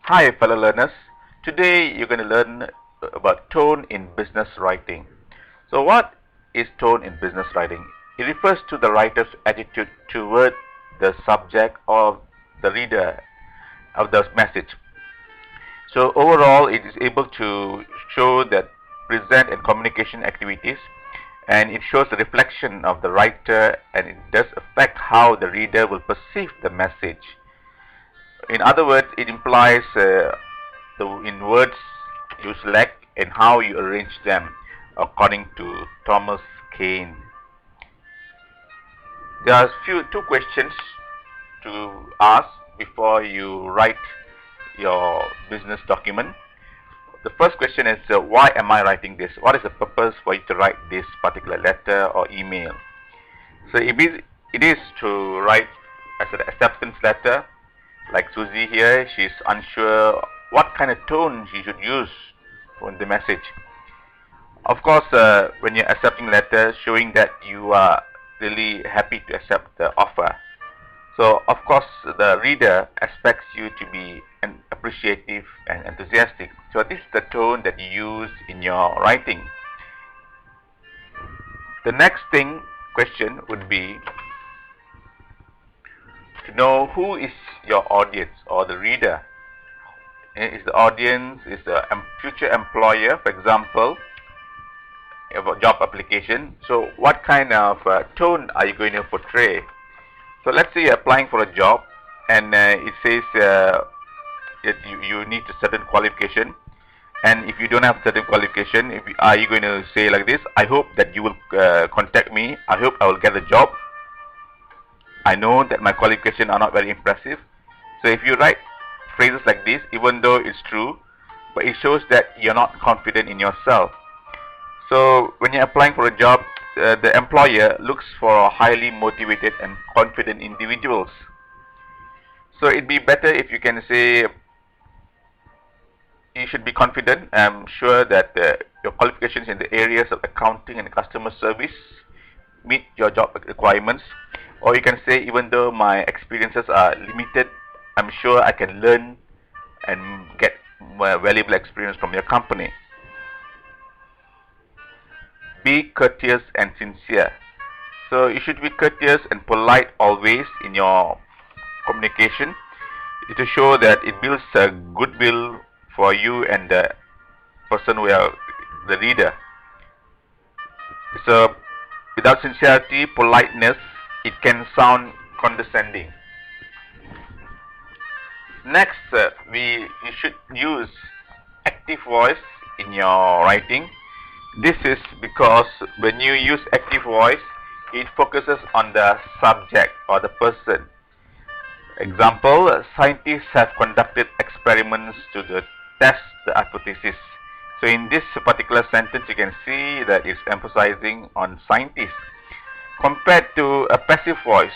Hi fellow learners, today you're going to learn about tone in business writing. So what is tone in business writing? It refers to the writer's attitude toward the subject or the reader of the message. So overall it is able to show that present and communication activities, and it shows the reflection of the writer, and it does affect how the reader will perceive the message. In other words, it implies in words you select and how you arrange them, according to Thomas Kane. There are two questions to ask before you write your business document. The first question is, why am I writing this? What is the purpose for you to write this particular letter or email? So it is to write as an acceptance letter. Like Susie here, she's unsure what kind of tone she should use for the message. Of course, when you're accepting letter, showing that you are really happy to accept the offer. So, of course, the reader expects you to be appreciative and enthusiastic. So, this is the tone that you use in your writing. The next question would be to know who is your audience or the reader. Is the audience is a future employer, for example, about job application. So what kind of tone are you going to portray? So let's say you're applying for a job, and it says that you need a certain qualification, and if you don't have certain qualification, are you going to say like this: I hope that you will contact me, I hope I will get the job, I know that my qualifications are not very impressive. So if you write phrases like this, even though it's true, but it shows that you're not confident in yourself. So when you're applying for a job, the employer looks for highly motivated and confident individuals. So it'd be better if you can say you should be confident. I'm sure that your qualifications in the areas of accounting and customer service meet your job requirements. Or you can say, even though my experiences are limited, I'm sure I can learn and get valuable experience from your company. Be courteous and sincere. So you should be courteous and polite always in your communication, to show that it builds a goodwill for you and the person who are the reader. So without sincerity, politeness, it can sound condescending. Next, you should use active voice in your writing. This is because when you use active voice, it focuses on the subject or the person. Example, scientists have conducted experiments to test the hypothesis. So in this particular sentence, you can see that it's emphasizing on scientists. Compared to a passive voice,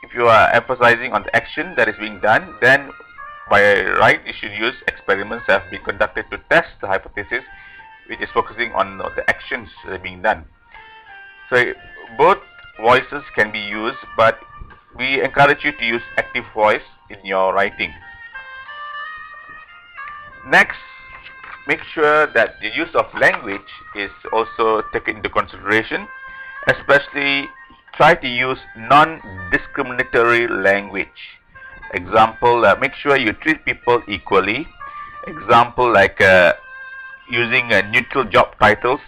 if you are emphasizing on the action that is being done, then by right you should use experiments have been conducted to test the hypothesis, which is focusing on the actions that are being done. So both voices can be used, but we encourage you to use active voice in your writing. Next, make sure that the use of language is also taken into consideration. Especially try to use non-discriminatory language. Example, make sure you treat people equally. Example, like using neutral job titles.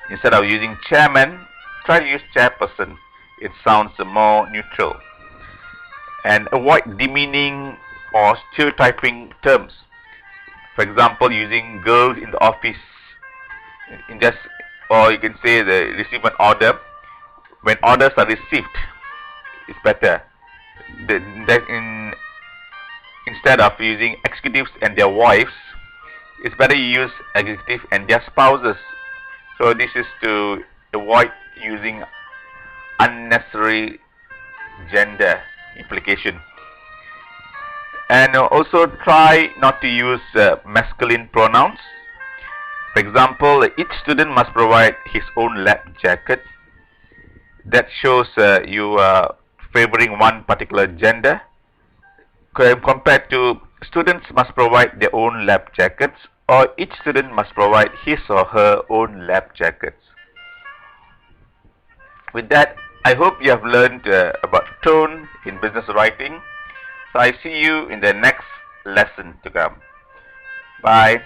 Instead of using chairman, try to use chairperson. It sounds more neutral. And avoid demeaning or stereotyping terms. For example, using girls in the office, or you can say the receive an order. When orders are received, it's better. Instead of using executives and their wives, it's better you use executive and their spouses. So this is to avoid using unnecessary gender implication. And also try not to use masculine pronouns. For example, each student must provide his own lab jacket. That shows you are favoring one particular gender. Compared to students must provide their own lab jackets, or each student must provide his or her own lab jackets. With that, I hope you have learned about tone in business writing. So I see you in the next lesson to come. Bye.